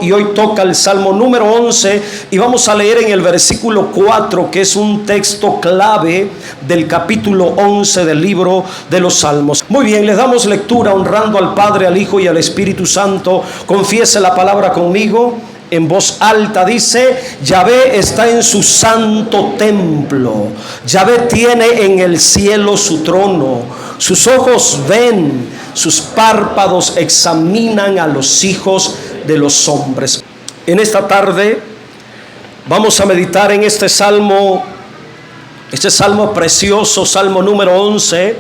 Y hoy toca el Salmo número 11 y vamos a leer en el versículo 4, que es un texto clave del capítulo 11 del libro de los Salmos. Muy bien, les damos lectura honrando al Padre, al Hijo y al Espíritu Santo. Confiese la palabra conmigo en voz alta. Dice: Yahvé está en su santo templo. Yahvé tiene en el cielo su trono. Sus ojos ven, sus párpados examinan a los hijos de los hombres. En esta tarde vamos a meditar en este salmo precioso, Salmo número 11.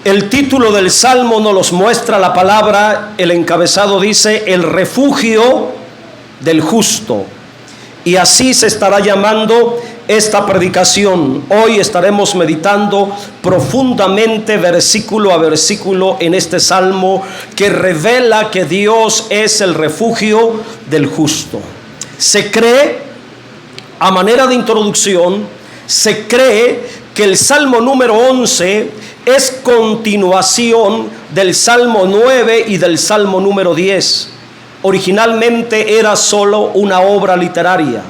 El título del salmo nos los muestra la palabra. El encabezado dice: el refugio del justo. Y así se estará llamando esta predicación. Hoy estaremos meditando profundamente versículo a versículo en este salmo que revela que Dios es el refugio del justo. Se cree, a manera de introducción, se cree que el salmo número 11 es continuación del salmo 9 y del salmo número 10. Originalmente era solo una obra literaria,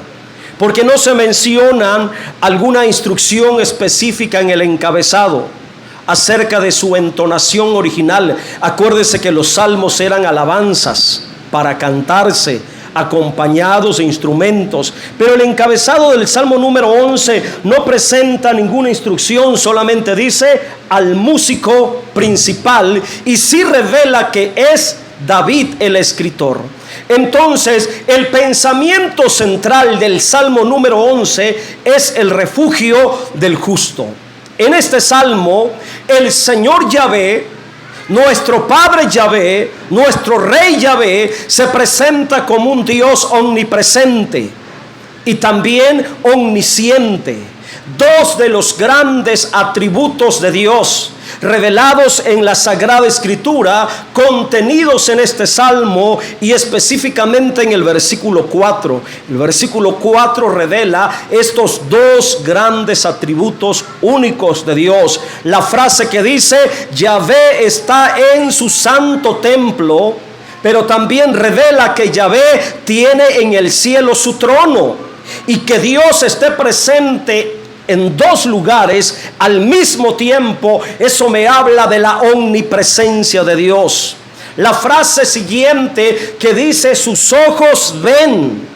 porque no se menciona alguna instrucción específica en el encabezado acerca de su entonación original. Acuérdese que los salmos eran alabanzas para cantarse, acompañados de instrumentos, pero el encabezado del salmo número 11 no presenta ninguna instrucción, solamente dice al músico principal, y sí revela que es David el escritor. Entonces, el pensamiento central del Salmo número 11 es el refugio del justo. En este salmo, el Señor Yahvé, nuestro Padre Yahvé, nuestro Rey Yahvé, se presenta como un Dios omnipresente y también omnisciente. Dos de los grandes atributos de Dios revelados en la Sagrada Escritura, contenidos en este salmo y específicamente en el versículo 4. El versículo 4 revela estos dos grandes atributos únicos de Dios. La frase que dice: Yahvé está en su santo templo, pero también revela que Yahvé tiene en el cielo su trono, y que Dios esté presente en dos lugares al mismo tiempo. Eso me habla de la omnipresencia de Dios. La frase siguiente que dice: sus ojos ven,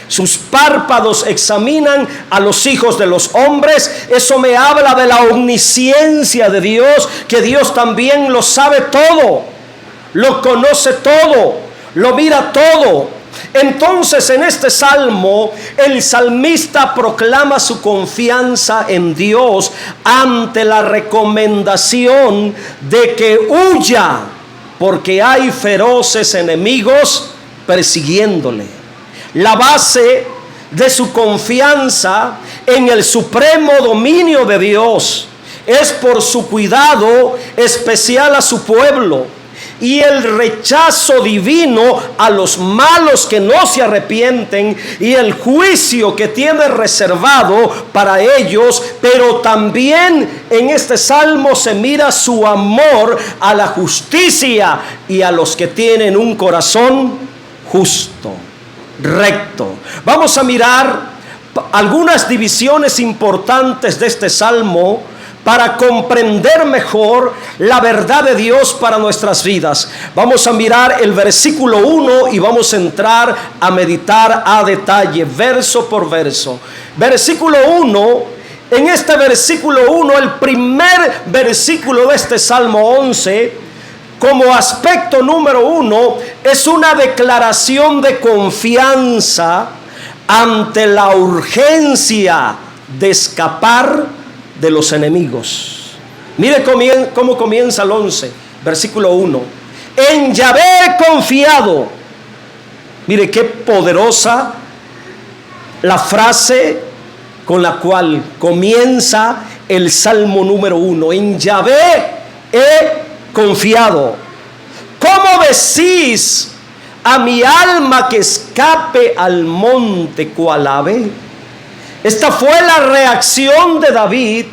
sus párpados examinan a los hijos de los hombres. Eso me habla de la omnisciencia de Dios, que Dios también lo sabe todo, lo conoce todo, lo mira todo. Entonces, en este salmo, el salmista proclama su confianza en Dios ante la recomendación de que huya, porque hay feroces enemigos persiguiéndole. La base de su confianza en el supremo dominio de Dios es por su cuidado especial a su pueblo y el rechazo divino a los malos que no se arrepienten, y el juicio que tiene reservado para ellos. Pero también en este salmo se mira su amor a la justicia y a los que tienen un corazón justo, recto. Vamos a mirar algunas divisiones importantes de este salmo para comprender mejor la verdad de Dios para nuestras vidas. Vamos a mirar el versículo 1 y vamos a entrar a meditar a detalle, verso por verso. Versículo 1, en este versículo 1, el primer versículo de este Salmo 11, como aspecto número 1, es una declaración de confianza ante la urgencia de escapar de los enemigos. Mire cómo comienza el 11, versículo 1. En Yahvé he confiado. Mire qué poderosa la frase con la cual comienza el salmo número 1. En Yahvé he confiado. ¿Cómo decís a mi alma que escape al monte cual ave? Esta fue la reacción de David.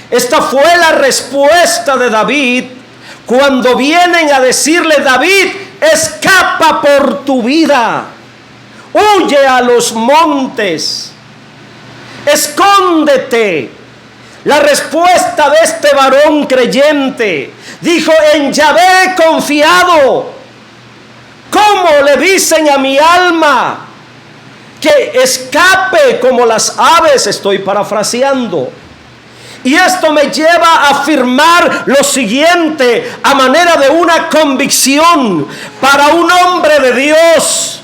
Esta fue la respuesta de David cuando vienen a decirle: David, escapa por tu vida, huye a los montes, escóndete. La respuesta de este varón creyente dijo: en Yahvé he confiado. ¿Cómo le dicen a mi alma que escape como las aves? Estoy parafraseando. Y esto me lleva a afirmar lo siguiente, a manera de una convicción para un hombre de Dios: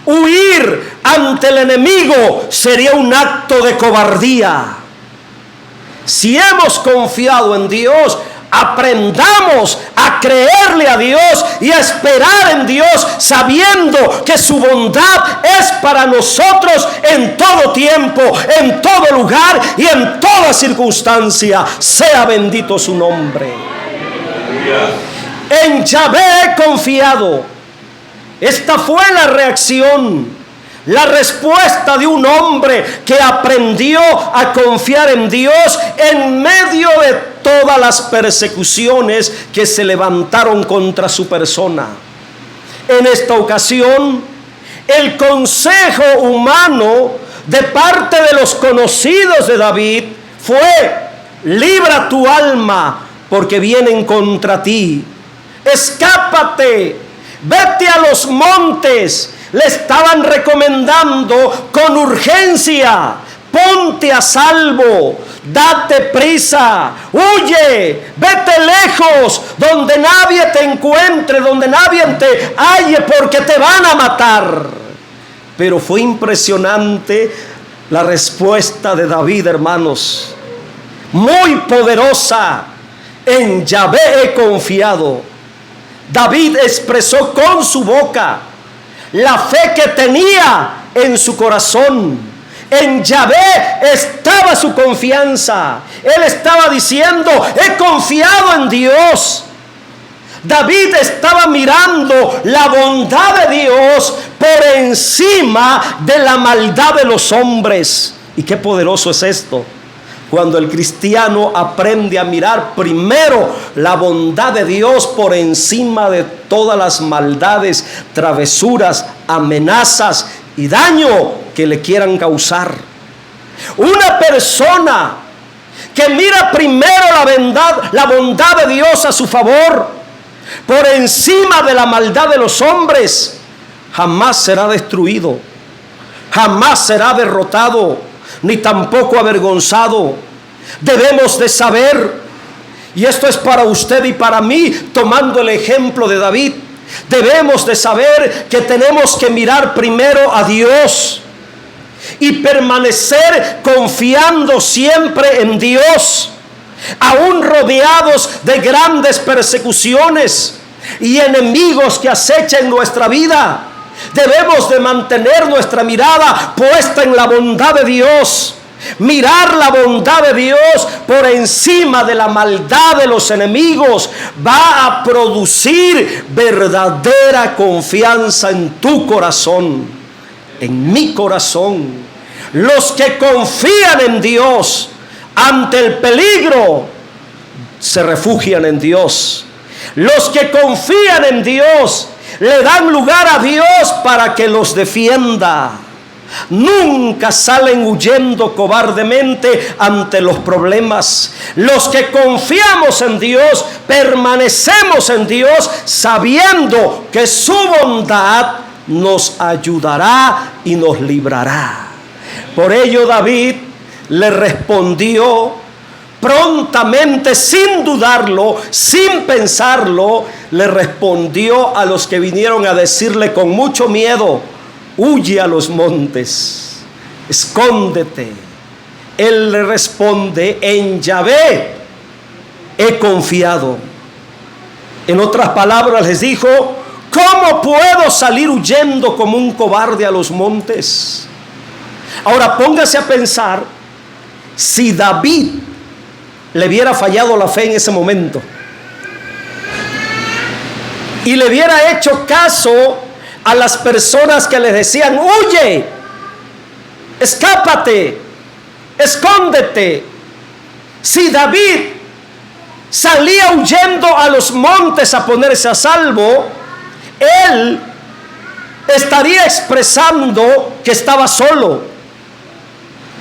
huir ante el enemigo sería un acto de cobardía. Si hemos confiado en Dios, aprendamos a creerle a Dios y a esperar en Dios, sabiendo que su bondad es para nosotros en todo tiempo, en todo lugar y en toda circunstancia. Sea bendito su nombre. En Yahvé he confiado. Esta fue la reacción, la respuesta de un hombre que aprendió a confiar en Dios en medio de todas las persecuciones que se levantaron contra su persona. En esta ocasión, el consejo humano de parte de los conocidos de David fue: libra tu alma, porque vienen contra ti. Escápate, vete a los montes. Le estaban recomendando con urgencia: ponte a salvo, date prisa, huye, vete lejos, donde nadie te encuentre, donde nadie te halle, porque te van a matar. Pero fue impresionante la respuesta de David, hermanos, muy poderosa. En Yahvé he confiado. David expresó con su boca la fe que tenía en su corazón. En Yahvé estaba su confianza. Él estaba diciendo: he confiado en Dios. David estaba mirando la bondad de Dios por encima de la maldad de los hombres. Y qué poderoso es esto, cuando el cristiano aprende a mirar primero la bondad de Dios por encima de todas las maldades, travesuras, amenazas y daño que le quieran causar. Una persona que mira primero la bondad de Dios a su favor por encima de la maldad de los hombres, jamás será destruido, jamás será derrotado, ni tampoco avergonzado. Debemos de saber, y esto es para usted y para mí, tomando el ejemplo de David, debemos de saber que tenemos que mirar primero a Dios y permanecer confiando siempre en Dios, aún rodeados de grandes persecuciones y enemigos que acechen nuestra vida. Debemos de mantener nuestra mirada puesta en la bondad de Dios. Mirar la bondad de Dios por encima de la maldad de los enemigos va a producir verdadera confianza en tu corazón, en mi corazón. Los que confían en Dios ante el peligro se refugian en Dios. Los que confían en Dios le dan lugar a Dios para que los defienda. Nunca salen huyendo cobardemente ante los problemas. Los que confiamos en Dios, permanecemos en Dios, sabiendo que su bondad nos ayudará y nos librará. Por ello David le respondió prontamente, sin dudarlo, sin pensarlo, le respondió a los que vinieron a decirle con mucho miedo: huye a los montes, escóndete. Él le responde: en Yahvé he confiado. En otras palabras les dijo: ¿cómo puedo salir huyendo como un cobarde a los montes? Ahora póngase a pensar, si David le hubiera fallado la fe en ese momento y le hubiera hecho caso a las personas que le decían: huye, escápate, escóndete. Si David salía huyendo a los montes a ponerse a salvo, él estaría expresando que estaba solo,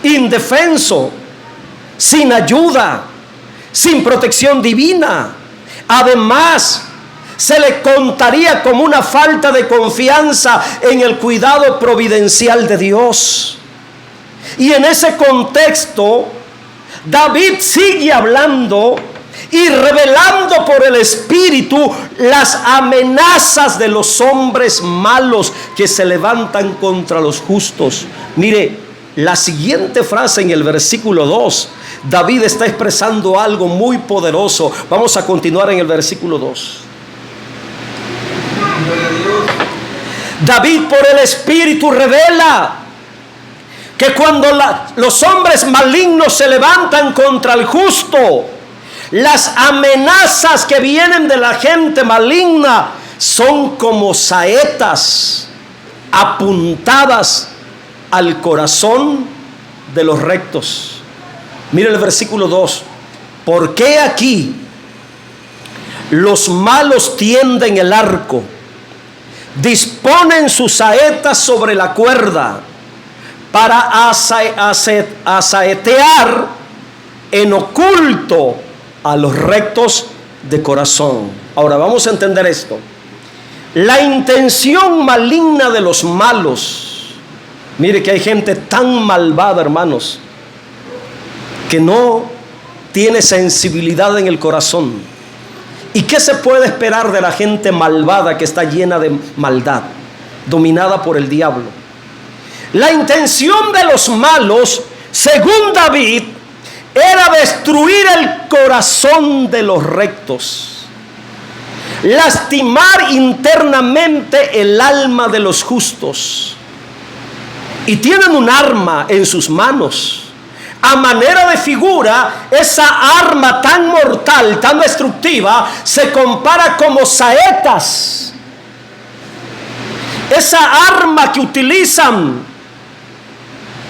indefenso, sin ayuda, sin protección divina. Además, se le contaría como una falta de confianza en el cuidado providencial de Dios. Y en ese contexto, David sigue hablando y revelando por el Espíritu las amenazas de los hombres malos que se levantan contra los justos. Mire, la siguiente frase en el versículo 2, David está expresando algo muy poderoso. Vamos a continuar en el versículo 2. David por el Espíritu revela que cuando los hombres malignos se levantan contra el justo, las amenazas que vienen de la gente maligna son como saetas apuntadas al corazón de los rectos. Mire el versículo 2. ¿Por qué aquí los malos tienden el arco, disponen sus saetas sobre la cuerda para asaetear en oculto a los rectos de corazón? Ahora vamos a entender esto. La intención maligna de los malos, mire que hay gente tan malvada, hermanos, que no tiene sensibilidad en el corazón. ¿Y qué se puede esperar de la gente malvada que está llena de maldad, dominada por el diablo? La intención de los malos, según David, era destruir el corazón de los rectos, lastimar internamente el alma de los justos. Y tienen un arma en sus manos. A manera de figura, esa arma tan mortal, tan destructiva, se compara como saetas. Esa arma que utilizan,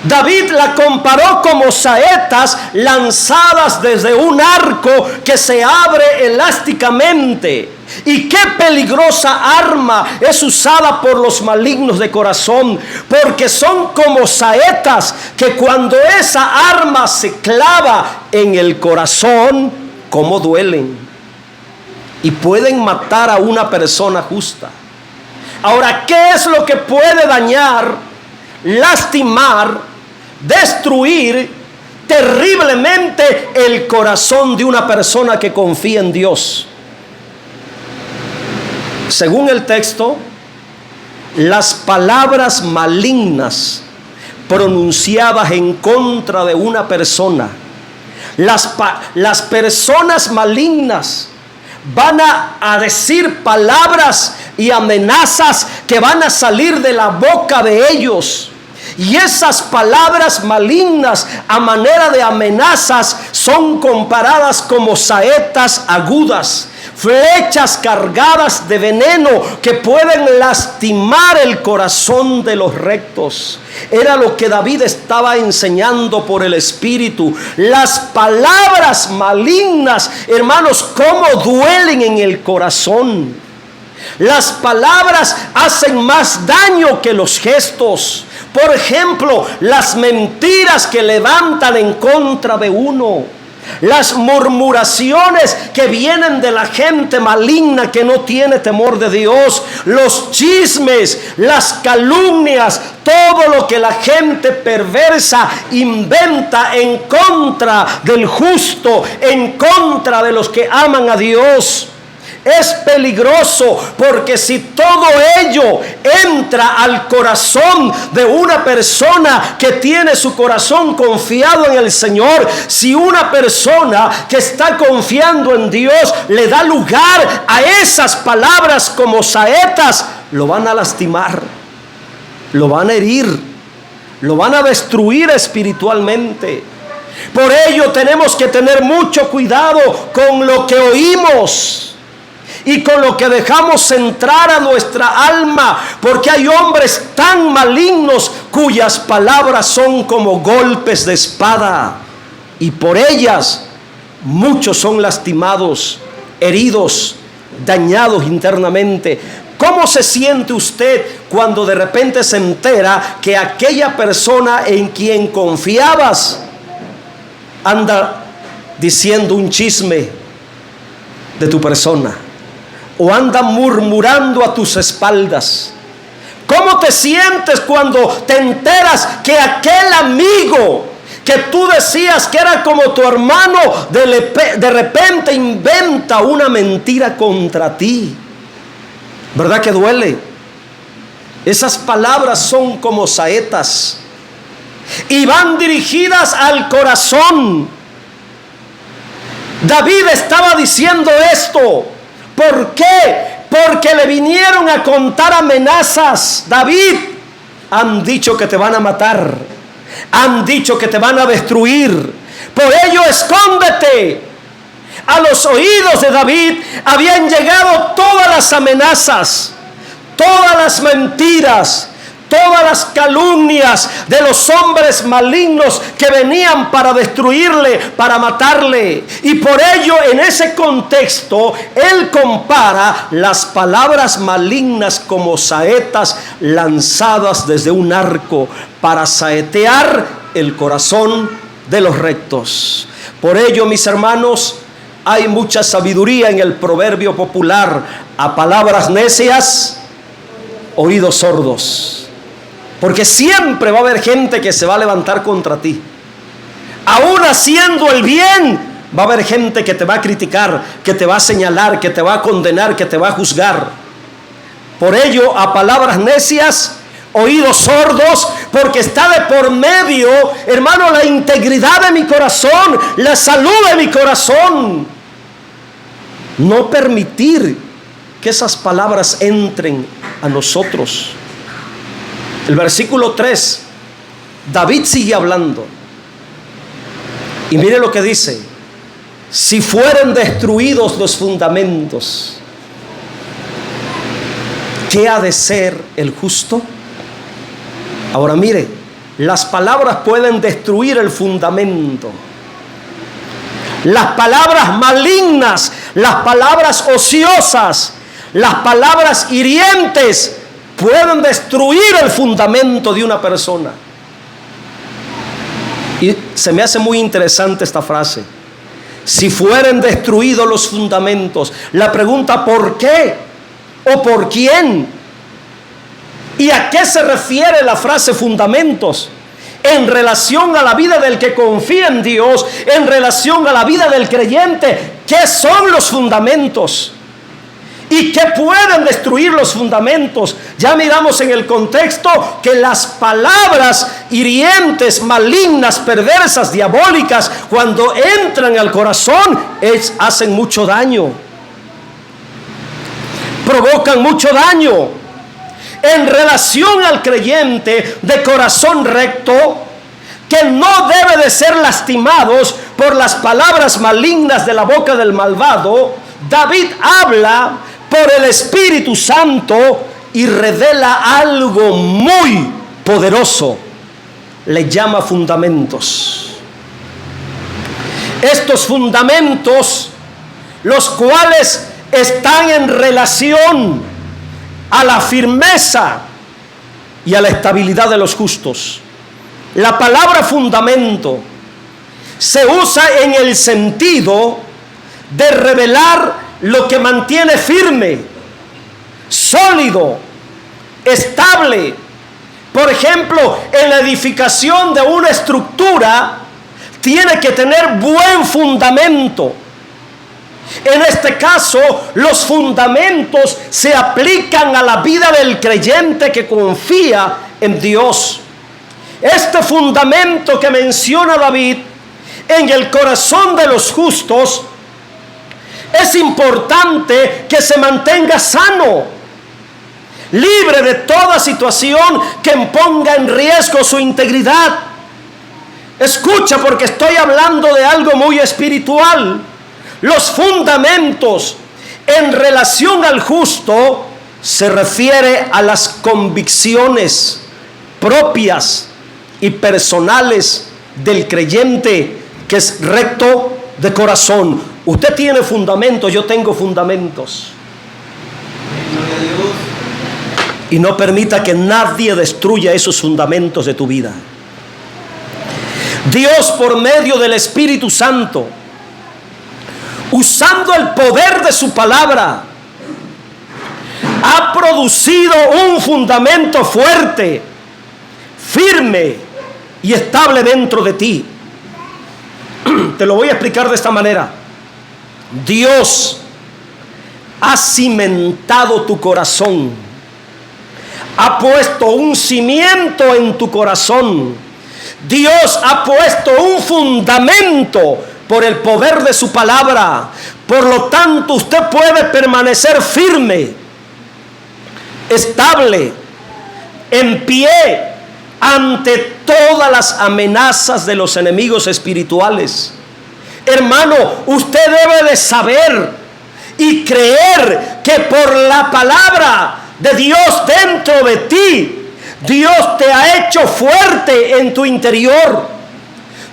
David la comparó como saetas lanzadas desde un arco que se abre elásticamente. Y qué peligrosa arma es usada por los malignos de corazón, porque son como saetas que cuando esa arma se clava en el corazón, cómo duelen, y pueden matar a una persona justa. Ahora, ¿qué es lo que puede dañar, lastimar, destruir terriblemente el corazón de una persona que confía en Dios? Según el texto, las palabras malignas pronunciadas en contra de una persona. Las personas malignas van a decir palabras y amenazas que van a salir de la boca de ellos. Y esas palabras malignas, a manera de amenazas, son comparadas como saetas agudas, flechas cargadas de veneno que pueden lastimar el corazón de los rectos. Era lo que David estaba enseñando por el Espíritu. Las palabras malignas, hermanos, cómo duelen en el corazón. Las palabras hacen más daño que los gestos. Por ejemplo, las mentiras que levantan en contra de uno, las murmuraciones que vienen de la gente maligna que no tiene temor de Dios, los chismes, las calumnias, todo lo que la gente perversa inventa en contra del justo, en contra de los que aman a Dios. Es peligroso, porque si todo ello entra al corazón de una persona que tiene su corazón confiado en el Señor, si una persona que está confiando en Dios le da lugar a esas palabras como saetas, lo van a lastimar, lo van a herir, lo van a destruir espiritualmente. Por ello tenemos que tener mucho cuidado con lo que oímos y con lo que dejamos entrar a nuestra alma, porque hay hombres tan malignos cuyas palabras son como golpes de espada, y por ellas muchos son lastimados, heridos, dañados internamente. ¿Cómo se siente usted cuando de repente se entera que aquella persona en quien confiabas anda diciendo un chisme de tu persona, o anda murmurando a tus espaldas? ¿Cómo te sientes cuando te enteras que aquel amigo que tú decías que era como tu hermano, de repente inventa una mentira contra ti? ¿Verdad que duele? Esas palabras son como saetas y van dirigidas al corazón. David estaba diciendo esto. ¿Por qué? Porque le vinieron a contar amenazas. David, han dicho que te van a matar, han dicho que te van a destruir, por ello escóndete. A los oídos de David habían llegado todas las amenazas, todas las mentiras, todas las calumnias de los hombres malignos que venían para destruirle, para matarle. Y por ello, en ese contexto, él compara las palabras malignas como saetas lanzadas desde un arco para saetear el corazón de los rectos. Por ello, mis hermanos, hay mucha sabiduría en el proverbio popular: a palabras necias, oídos sordos. Porque siempre va a haber gente que se va a levantar contra ti. Aún haciendo el bien, va a haber gente que te va a criticar, que te va a señalar, que te va a condenar, que te va a juzgar. Por ello, a palabras necias, oídos sordos, porque está de por medio, hermano, la integridad de mi corazón, la salud de mi corazón. No permitir que esas palabras entren a nosotros. El versículo 3, David sigue hablando. Y mire lo que dice: si fueren destruidos los fundamentos, ¿qué ha de ser el justo? Ahora mire, las palabras pueden destruir el fundamento. Las palabras malignas, las palabras ociosas, las palabras hirientes pueden destruir el fundamento de una persona. Y se me hace muy interesante esta frase: si fueren destruidos los fundamentos. La pregunta: ¿por qué? ¿O por quién? ¿Y a qué se refiere la frase fundamentos? En relación a la vida del que confía en Dios, en relación a la vida del creyente, ¿qué son los fundamentos? ¿Y qué pueden destruir los fundamentos? Ya miramos en el contexto que las palabras hirientes, malignas, perversas, diabólicas, cuando entran al corazón, hacen mucho daño. Provocan mucho daño. En relación al creyente de corazón recto, que no debe de ser lastimados por las palabras malignas de la boca del malvado, David habla por el Espíritu Santo y revela algo muy poderoso. Le llama fundamentos. Estos fundamentos, los cuales están en relación a la firmeza y a la estabilidad de los justos. La palabra fundamento se usa en el sentido de revelar lo que mantiene firme, sólido, estable. Por ejemplo, en la edificación de una estructura tiene que tener buen fundamento. En este caso, los fundamentos se aplican a la vida del creyente que confía en Dios. Este fundamento que menciona David en el corazón de los justos, es importante que se mantenga sano, libre de toda situación que ponga en riesgo su integridad. Escucha, porque estoy hablando de algo muy espiritual. Los fundamentos en relación al justo se refiere a las convicciones propias y personales del creyente que es recto de corazón. Usted tiene fundamentos, yo tengo fundamentos. Y no permita que nadie destruya esos fundamentos de tu vida. Dios, por medio del Espíritu Santo, usando el poder de su palabra, ha producido un fundamento fuerte, firme y estable dentro de ti. Te lo voy a explicar de esta manera. Dios ha cimentado tu corazón, ha puesto un cimiento en tu corazón. Dios ha puesto un fundamento por el poder de su palabra. Por lo tanto, usted puede permanecer firme, estable, en pie ante todas las amenazas de los enemigos espirituales. Hermano, usted debe de saber y creer que por la palabra de Dios dentro de ti, Dios te ha hecho fuerte en tu interior.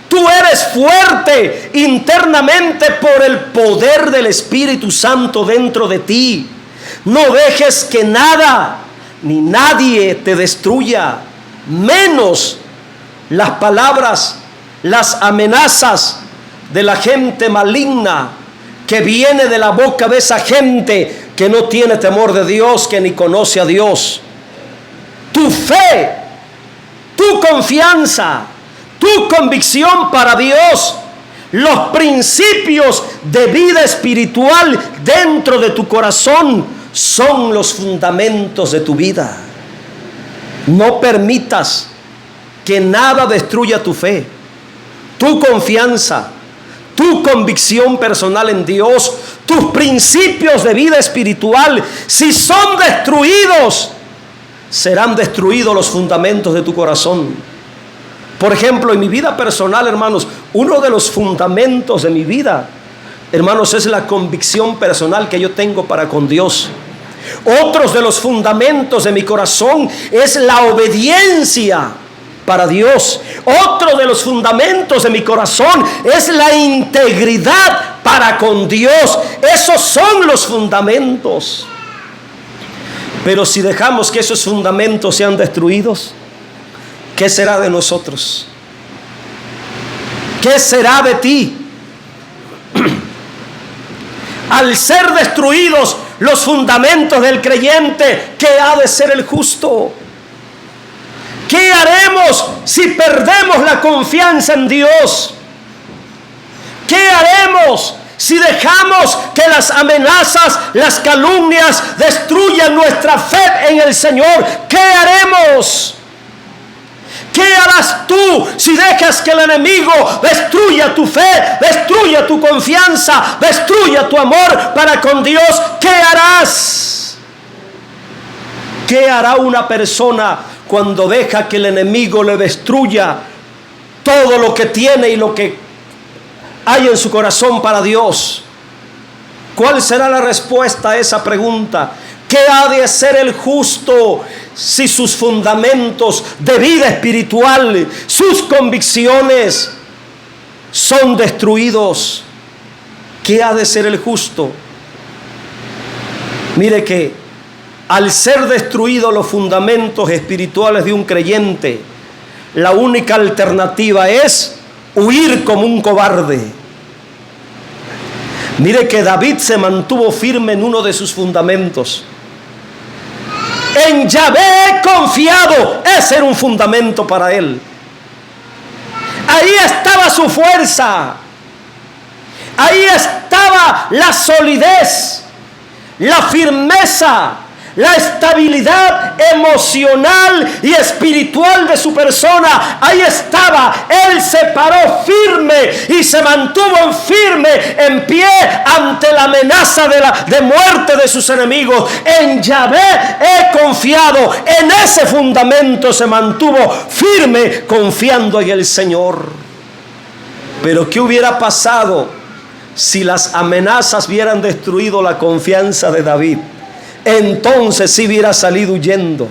Tú eres fuerte internamente por el poder del Espíritu Santo dentro de ti. No dejes que nada ni nadie te destruya, menos las palabras, las amenazas de la gente maligna que viene de la boca de esa gente que no tiene temor de Dios, que ni conoce a Dios. Tu fe, tu confianza, tu convicción para Dios, los principios de vida espiritual dentro de tu corazón son los fundamentos de tu vida. No permitas que nada destruya tu fe, tu confianza, tu convicción personal en Dios, tus principios de vida espiritual. Si son destruidos, serán destruidos los fundamentos de tu corazón. Por ejemplo, en mi vida personal, hermanos, uno de los fundamentos de mi vida, hermanos, es la convicción personal que yo tengo para con Dios. Otros de los fundamentos de mi corazón es la obediencia para Dios. Otro de los fundamentos de mi corazón es la integridad para con Dios. Esos son los fundamentos. Pero si dejamos que esos fundamentos sean destruidos, ¿qué será de nosotros? ¿Qué será de ti? Al ser destruidos los fundamentos del creyente, ¿qué ha de ser el justo? ¿Qué haremos si perdemos la confianza en Dios? ¿Qué haremos si dejamos que las amenazas, las calumnias destruyan nuestra fe en el Señor? ¿Qué haremos? ¿Qué harás tú si dejas que el enemigo destruya tu fe, destruya tu confianza, destruya tu amor para con Dios? ¿Qué harás? ¿Qué hará una persona cuando deja que el enemigo le destruya todo lo que tiene y lo que hay en su corazón para Dios? ¿Cuál será la respuesta a esa pregunta? ¿Qué ha de hacer el justo si sus fundamentos de vida espiritual, sus convicciones son destruidos? ¿Qué ha de ser el justo? Mire que al ser destruidos los fundamentos espirituales de un creyente, la única alternativa es huir como un cobarde. Mire que David se mantuvo firme en uno de sus fundamentos. En Yahvé he confiado. Ese era un fundamento para él. Ahí estaba su fuerza. Ahí estaba la solidez, la firmeza, la estabilidad emocional y espiritual de su persona. Ahí estaba. Él se paró firme y se mantuvo firme en pie ante la amenaza de muerte de sus enemigos. En Yahvé he confiado. En ese fundamento se mantuvo firme, confiando en el Señor. Pero ¿qué hubiera pasado si las amenazas hubieran destruido la confianza de David? Entonces sí hubiera salido huyendo.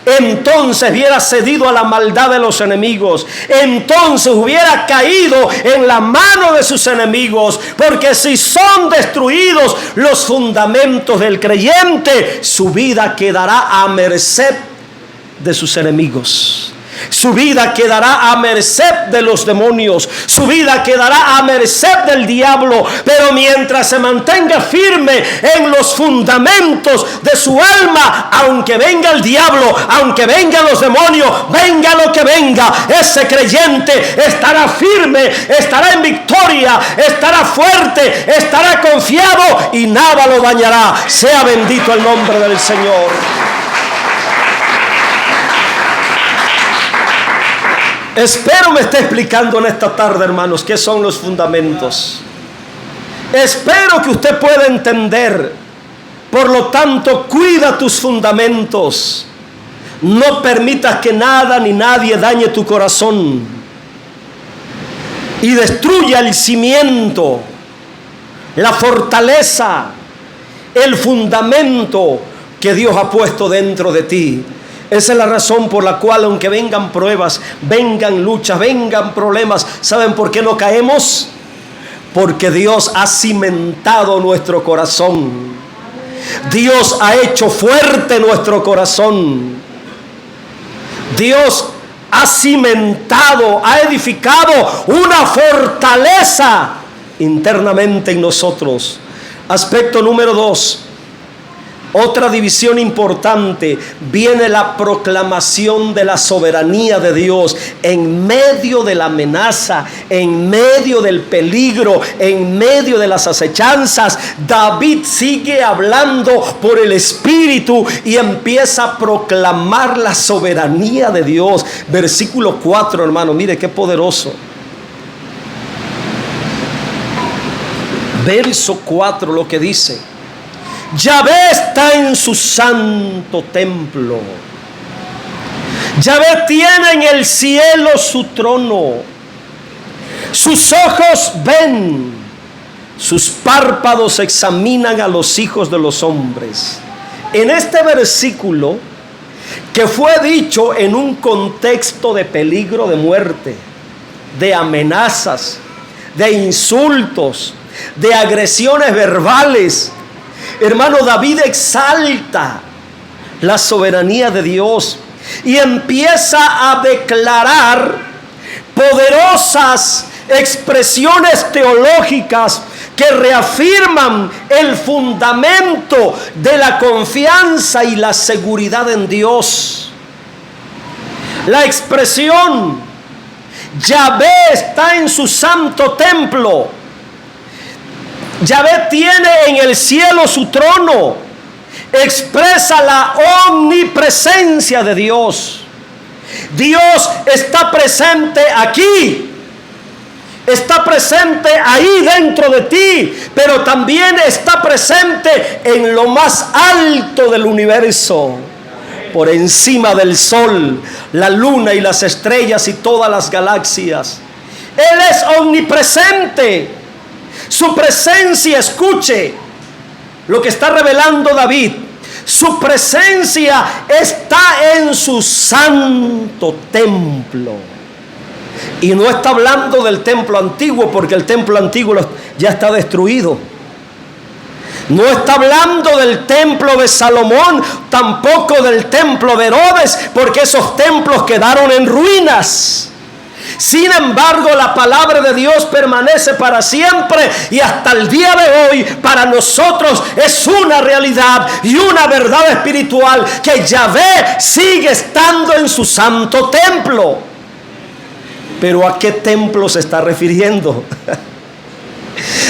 entonces hubiera cedido a la maldad de los enemigos, entonces hubiera caído en la mano de sus enemigos, porque si son destruidos los fundamentos del creyente, su vida quedará a merced de sus enemigos. Su vida quedará a merced de los demonios. Su vida quedará a merced del diablo. Pero mientras se mantenga firme en los fundamentos de su alma, aunque venga el diablo, aunque vengan los demonios, venga lo que venga, ese creyente estará firme, estará en victoria, estará fuerte, estará confiado y nada lo dañará. Sea bendito el nombre del Señor. Espero me esté explicando en esta tarde, hermanos, qué son los fundamentos. Espero que usted pueda entender. Por lo tanto, cuida tus fundamentos. No permitas que nada ni nadie dañe tu corazón y destruya el cimiento, la fortaleza, el fundamento que Dios ha puesto dentro de ti. Esa es la razón por la cual, aunque vengan pruebas, vengan luchas, vengan problemas, ¿saben por qué no caemos? Porque Dios ha cimentado nuestro corazón. Dios ha hecho fuerte nuestro corazón. Dios ha cimentado, ha edificado una fortaleza internamente en nosotros. Aspecto número 2. Otra división importante, viene la proclamación de la soberanía de Dios en medio de la amenaza, en medio del peligro, en medio de las acechanzas. David sigue hablando por el Espíritu y empieza a proclamar la soberanía de Dios. Versículo 4, hermano, mire qué poderoso. Verso 4, lo que dice: Yahvé está en su santo templo. Yahvé tiene en el cielo su trono. Sus ojos ven, sus párpados examinan a los hijos de los hombres. En este versículo, que fue dicho en un contexto de peligro de muerte, de amenazas, de insultos, de agresiones verbales, hermano, David exalta la soberanía de Dios y empieza a declarar poderosas expresiones teológicas que reafirman el fundamento de la confianza y la seguridad en Dios. La expresión Yahvé está en su santo templo, Yahvé tiene en el cielo su trono, expresa la omnipresencia de Dios. Dios está presente aquí, está presente ahí dentro de ti, pero también está presente en lo más alto del universo, por encima del sol, la luna y las estrellas y todas las galaxias. Él es omnipresente. Su presencia, escuche lo que está revelando David. Su presencia está en su santo templo. Y no está hablando del templo antiguo, porque el templo antiguo ya está destruido. No está hablando del templo de Salomón, tampoco del templo de Herodes, porque esos templos quedaron en ruinas. Sin embargo, la palabra de Dios permanece para siempre y hasta el día de hoy para nosotros es una realidad y una verdad espiritual, que Yahvé sigue estando en su santo templo. Pero ¿a qué templo se está refiriendo?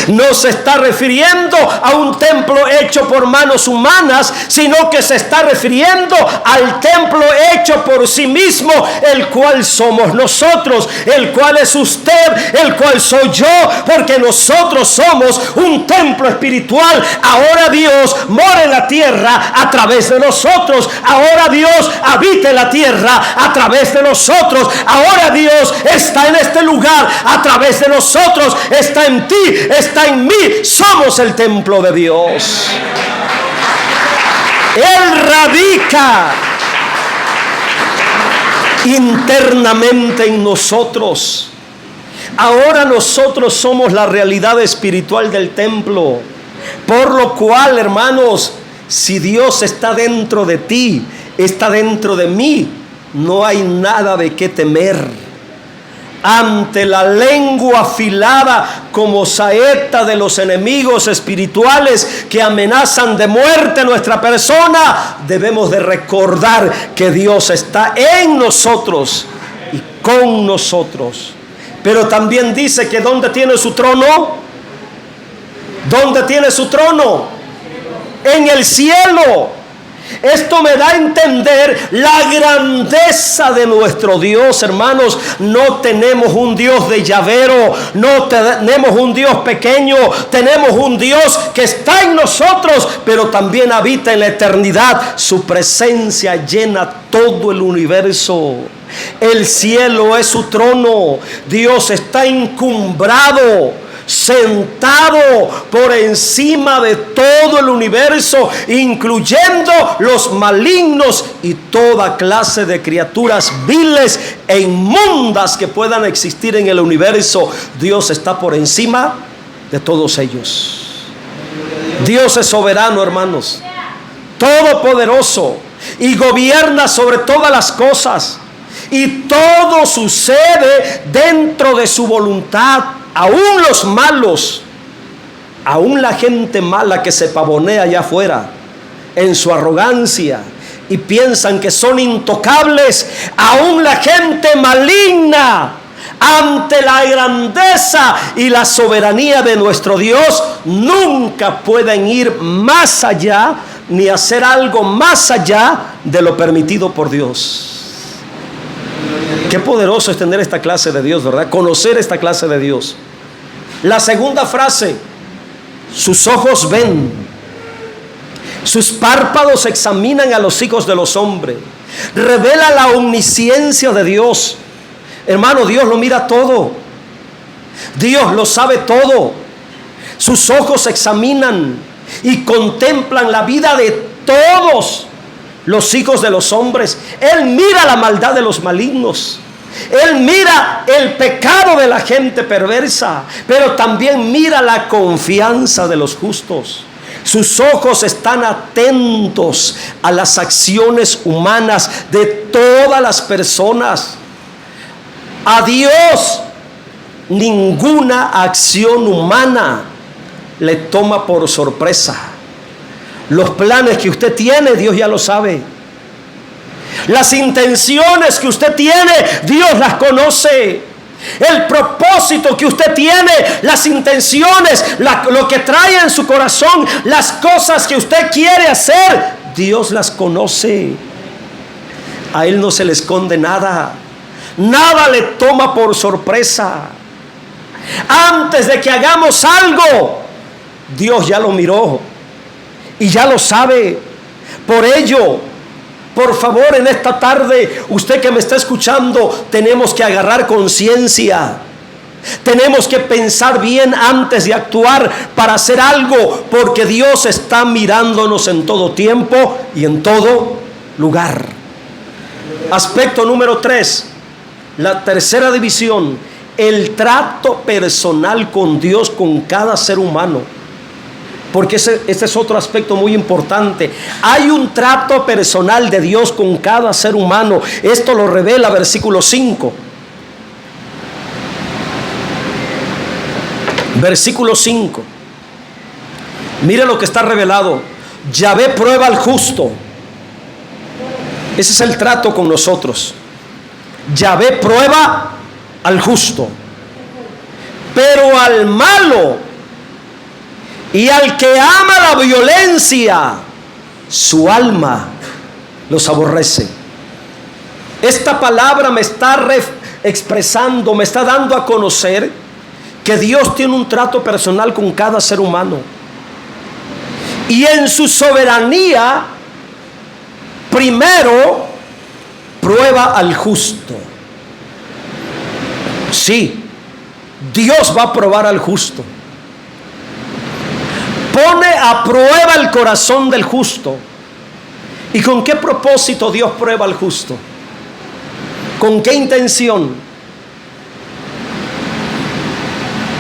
No se está refiriendo a un templo hecho por manos humanas, sino que se está refiriendo al templo hecho por sí mismo, el cual somos nosotros, el cual es usted, el cual soy yo, porque nosotros somos un templo espiritual. Ahora Dios mora en la tierra a través de nosotros. Ahora Dios habita en la tierra a través de nosotros. Ahora Dios está en este lugar a través de nosotros. Está en ti, está en mí. Somos el templo de Dios. Él radica internamente en nosotros. Ahora nosotros somos la realidad espiritual del templo. Por lo cual, hermanos, si Dios está dentro de ti, está dentro de mí, no hay nada de qué temer. Ante la lengua afilada como saeta de los enemigos espirituales que amenazan de muerte nuestra persona, debemos de recordar que Dios está en nosotros y con nosotros. Pero también dice que ¿dónde tiene su trono? ¿Dónde tiene su trono? En el cielo. Esto me da a entender la grandeza de nuestro Dios, hermanos. No tenemos un Dios de llavero, no tenemos un Dios pequeño, tenemos un Dios que está en nosotros, pero también habita en la eternidad. Su presencia llena todo el universo. El cielo es su trono. Dios está encumbrado, sentado por encima de todo el universo, incluyendo los malignos y toda clase de criaturas viles e inmundas que puedan existir en el universo. Dios está por encima de todos ellos. Dios es soberano, hermanos, todopoderoso, y gobierna sobre todas las cosas, y todo sucede dentro de su voluntad. Aún los malos, aún la gente mala que se pavonea allá afuera en su arrogancia y piensan que son intocables, aún la gente maligna, ante la grandeza y la soberanía de nuestro Dios, nunca pueden ir más allá ni hacer algo más allá de lo permitido por Dios. Qué poderoso es tener esta clase de Dios, ¿verdad? Conocer esta clase de Dios. La segunda frase: sus ojos ven, sus párpados examinan a los hijos de los hombres. Revela la omnisciencia de Dios. Hermano, Dios lo mira todo. Dios lo sabe todo. Sus ojos examinan y contemplan la vida de todos los hijos de los hombres. Él mira la maldad de los malignos. Él mira el pecado de la gente perversa, pero también mira la confianza de los justos. Sus ojos están atentos a las acciones humanas de todas las personas. A Dios ninguna acción humana le toma por sorpresa. Los planes que usted tiene, Dios ya lo sabe. Las intenciones que usted tiene, Dios las conoce. El propósito que usted tiene, las intenciones, lo que trae en su corazón, las cosas que usted quiere hacer, Dios las conoce. A Él no se le esconde nada. Nada le toma por sorpresa. Antes de que hagamos algo, Dios ya lo miró y ya lo sabe. Por ello, por favor, en esta tarde, usted que me está escuchando, tenemos que agarrar conciencia. Tenemos que pensar bien antes de actuar para hacer algo, porque Dios está mirándonos en todo tiempo y en todo lugar. Aspecto número 3, la tercera división: el trato personal con Dios, con cada ser humano. Porque este es otro aspecto muy importante. Hay un trato personal de Dios con cada ser humano. Esto lo revela versículo 5. Versículo 5. Mire lo que está revelado. Yahvé prueba al justo. Ese es el trato con nosotros. Yahvé prueba al justo, pero al malo y al que ama la violencia, su alma los aborrece. Esta palabra me está expresando, me está dando a conocer que Dios tiene un trato personal con cada ser humano. Y en su soberanía, primero prueba al justo. Sí, Dios va a probar al justo. Pone a prueba el corazón del justo. ¿Y con qué propósito Dios prueba al justo? ¿Con qué intención?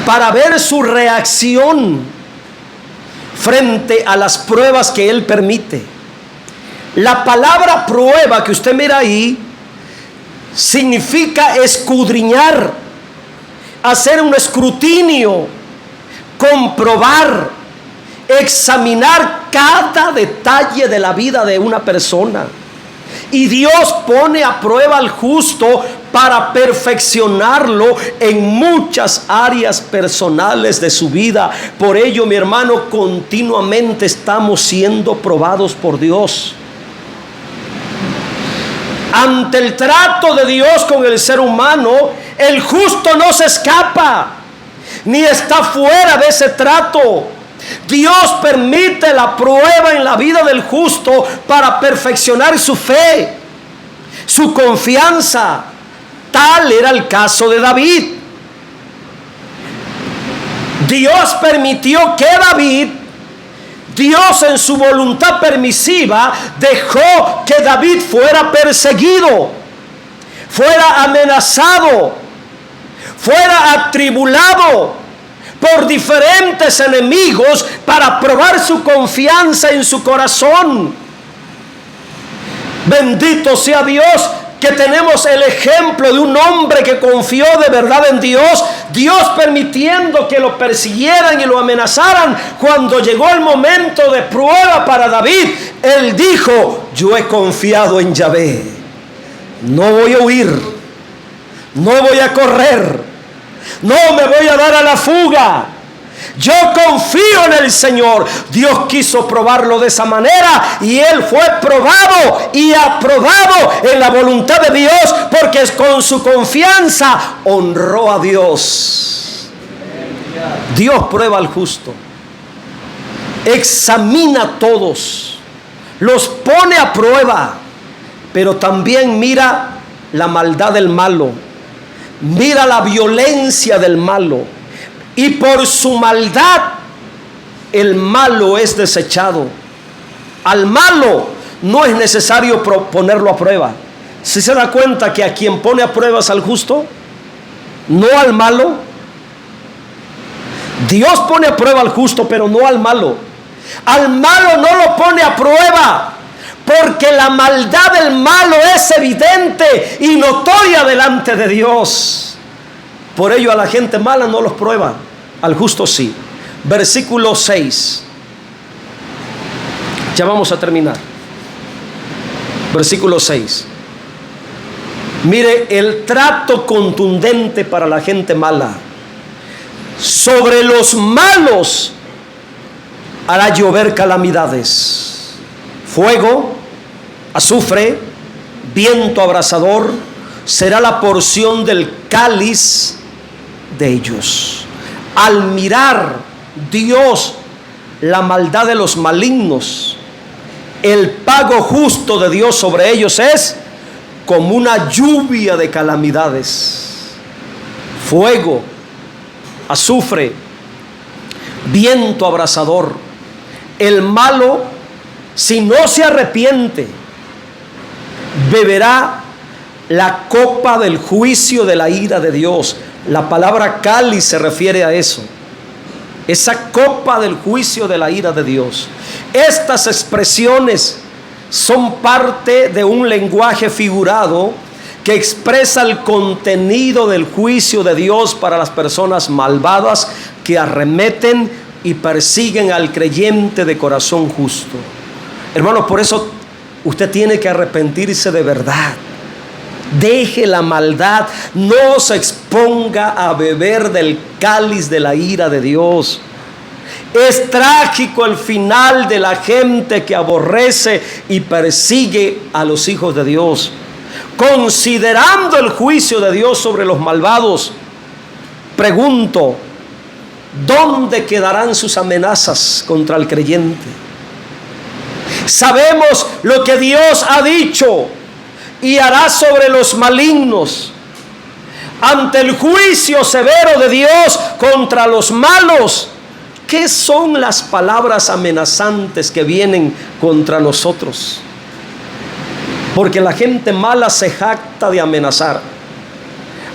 Para ver su reacción frente a las pruebas que Él permite. La palabra prueba que usted mira ahí significa escudriñar, hacer un escrutinio, comprobar, examinar cada detalle de la vida de una persona. Y Dios pone a prueba al justo para perfeccionarlo en muchas áreas personales de su vida. Por ello, mi hermano, continuamente estamos siendo probados por Dios. Ante el trato de Dios con el ser humano, el justo no se escapa, ni está fuera de ese trato. Dios permite la prueba en la vida del justo para perfeccionar su fe, su confianza. Tal era el caso de David. Dios permitió que David, Dios en su voluntad permisiva, dejó que David fuera perseguido, fuera amenazado, fuera atribulado por diferentes enemigos para probar su confianza en su corazón. Bendito sea Dios que tenemos el ejemplo de un hombre que confió de verdad en Dios, Dios permitiendo que lo persiguieran y lo amenazaran. Cuando llegó el momento de prueba para David, él dijo: yo he confiado en Yahvé, no voy a huir, no voy a correr, no me voy a dar a la fuga. Yo confío en el Señor. Dios quiso probarlo de esa manera y él fue probado y aprobado en la voluntad de Dios, porque con su confianza honró a Dios. Dios prueba al justo, examina a todos, los pone a prueba, pero también mira la maldad del malo, mira la violencia del malo, y por su maldad el malo es desechado. Al malo no es necesario ponerlo a prueba. ¿Sí se da cuenta que a quien pone a prueba es al justo, no al malo? Dios pone a prueba al justo, pero no al malo. Al malo no lo pone a prueba, porque la maldad del malo es evidente y notoria delante de Dios. Por ello a la gente mala no los prueba, al justo sí. Versículo 6. Ya vamos a terminar. Versículo 6. Mire el trato contundente para la gente mala. Sobre los malos hará llover calamidades, fuego, azufre, viento abrasador será la porción del cáliz de ellos. Al mirar Dios la maldad de los malignos, el pago justo de Dios sobre ellos es como una lluvia de calamidades, fuego, azufre, viento abrasador. El malo, si no se arrepiente, beberá la copa del juicio de la ira de Dios. La palabra cáliz se refiere a eso, esa copa del juicio de la ira de Dios. Estas expresiones son parte de un lenguaje figurado que expresa el contenido del juicio de Dios para las personas malvadas que arremeten y persiguen al creyente de corazón justo. Hermanos, por eso usted tiene que arrepentirse de verdad. Deje la maldad, no se exponga a beber del cáliz de la ira de Dios. Es trágico el final de la gente que aborrece y persigue a los hijos de Dios. Considerando el juicio de Dios sobre los malvados, pregunto, ¿dónde quedarán sus amenazas contra el creyente? Sabemos lo que Dios ha dicho y hará sobre los malignos. Ante el juicio severo de Dios contra los malos, ¿qué son las palabras amenazantes que vienen contra nosotros? Porque la gente mala se jacta de amenazar.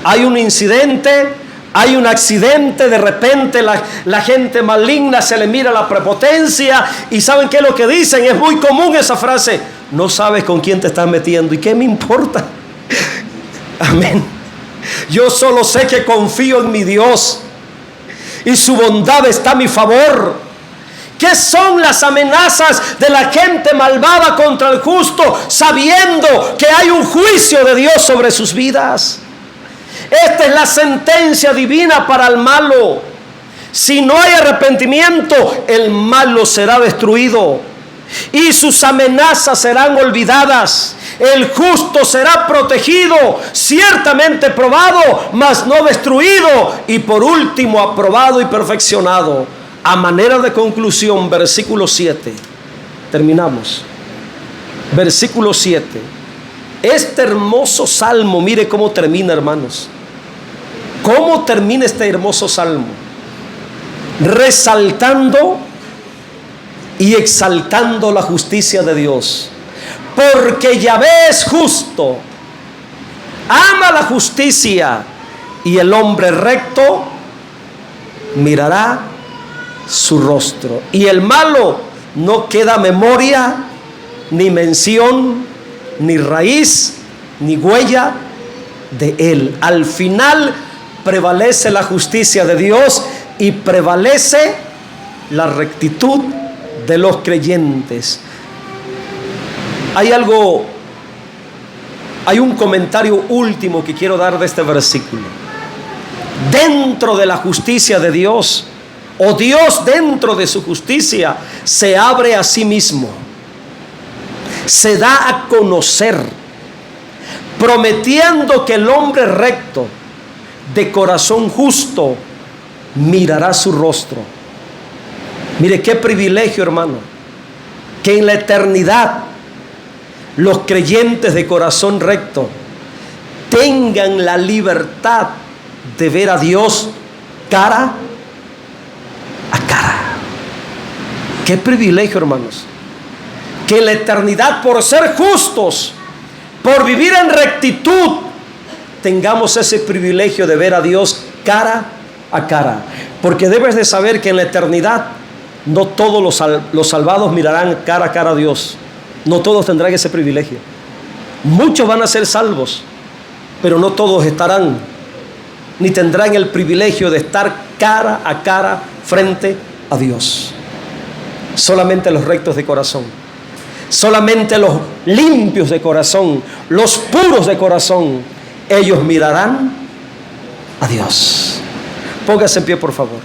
Hay un incidente, hay un accidente, de repente la gente maligna se le mira la prepotencia y ¿saben qué es lo que dicen? Es muy común esa frase: no sabes con quién te estás metiendo, ¿y qué me importa? Amén. Yo solo sé que confío en mi Dios y su bondad está a mi favor. ¿Qué son las amenazas de la gente malvada contra el justo, sabiendo que hay un juicio de Dios sobre sus vidas? Esta es la sentencia divina para el malo. Si no hay arrepentimiento, el malo será destruido y sus amenazas serán olvidadas. El justo será protegido, ciertamente probado, mas no destruido, y por último aprobado y perfeccionado. A manera de conclusión, versículo 7. Terminamos. Versículo 7. Este hermoso salmo, mire cómo termina, hermanos. ¿Cómo termina este hermoso salmo? Resaltando y exaltando la justicia de Dios. Porque Yahvé es justo, ama la justicia, y el hombre recto mirará su rostro. Y el malo no queda memoria, ni mención, ni raíz, ni huella de él. Al final prevalece la justicia de Dios y prevalece la rectitud de los creyentes. Hay un comentario último que quiero dar de este versículo. Dentro de la justicia de Dios, o Dios dentro de su justicia, se abre a sí mismo, se da a conocer, prometiendo que el hombre recto, de corazón justo, mirará su rostro. Mire qué privilegio, hermano, que en la eternidad los creyentes de corazón recto tengan la libertad de ver a Dios cara a cara. Qué privilegio, hermanos, que en la eternidad, por ser justos, por vivir en rectitud, tengamos ese privilegio de ver a Dios cara a cara. Porque debes de saber que en la eternidad no todos los salvados mirarán cara a cara a Dios. No todos tendrán ese privilegio. Muchos van a ser salvos, pero no todos estarán, ni tendrán el privilegio de estar cara a cara frente a Dios. Solamente los rectos de corazón, solamente los limpios de corazón, los puros de corazón, ellos mirarán a Dios. Póngase en pie, por favor.